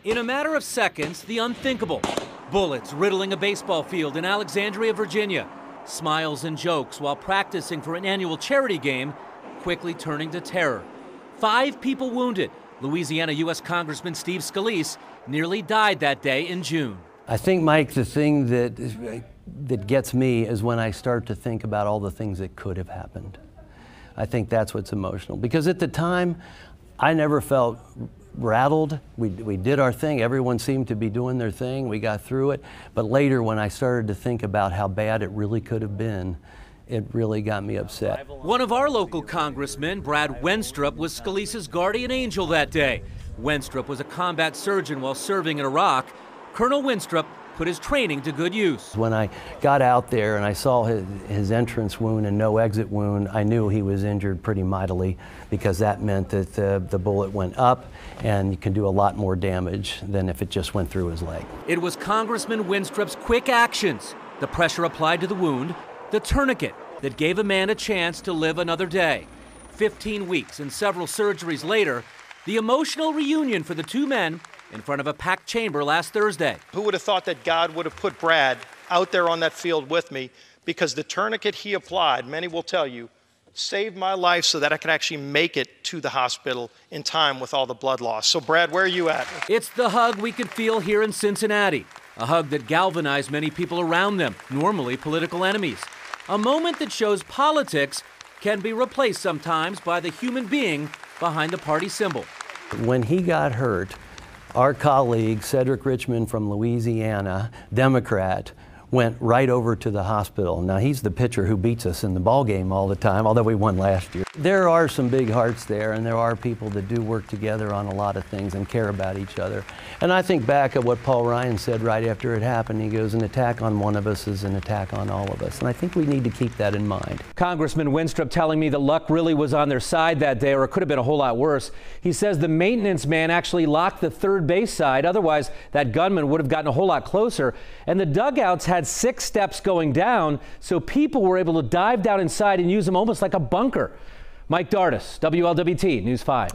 In a matter of seconds, the unthinkable. Bullets riddling a baseball field in Alexandria, Virginia. Smiles and jokes while practicing for an annual charity game, quickly turning to terror. 5 people wounded. Louisiana U.S. Congressman Steve Scalise nearly died that day in June. I think, Mike, the thing that gets me is when I start to think about all the things that could have happened. I think that's what's emotional. Because at the time, I never felt rattled. We did our thing. Everyone seemed to be doing their thing. We got through it. But later, when I started to think about how bad it really could have been, it really got me upset. One of our local congressmen, Brad Wenstrup, was Scalise's guardian angel that day. Wenstrup was a combat surgeon while serving in Iraq. Colonel Wenstrup put his training to good use. When I got out there and I saw his entrance wound and no exit wound, I knew he was injured pretty mightily, because that meant that the bullet went up and you can do a lot more damage than if it just went through his leg. It was Congressman Wenstrup's quick actions, the pressure applied to the wound, the tourniquet that gave a man a chance to live another day. 15 weeks and several surgeries later, the emotional reunion for the two men in front of a packed chamber last Thursday. Who would have thought that God would have put Brad out there on that field with me, because the tourniquet he applied, many will tell you, saved my life so that I could actually make it to the hospital in time with all the blood loss. So Brad, where are you at? It's the hug we could feel here in Cincinnati, a hug that galvanized many people around them, normally political enemies. A moment that shows politics can be replaced sometimes by the human being behind the party symbol. When he got hurt, our colleague, Cedric Richmond from Louisiana, Democrat, went right over to the hospital. Now, he's the pitcher who beats us in the ball game all the time, although we won last year. There are some big hearts there, and there are people that do work together on a lot of things and care about each other. And I think back at what Paul Ryan said right after it happened. He goes, an attack on one of us is an attack on all of us. And I think we need to keep that in mind. Congressman Wenstrup telling me that luck really was on their side that day, or it could have been a whole lot worse. He says the maintenance man actually locked the third base side. Otherwise, that gunman would have gotten a whole lot closer. And the dugouts had 6 steps going down, so people were able to dive down inside and use them almost like a bunker. Mike Dardis, WLWT News 5.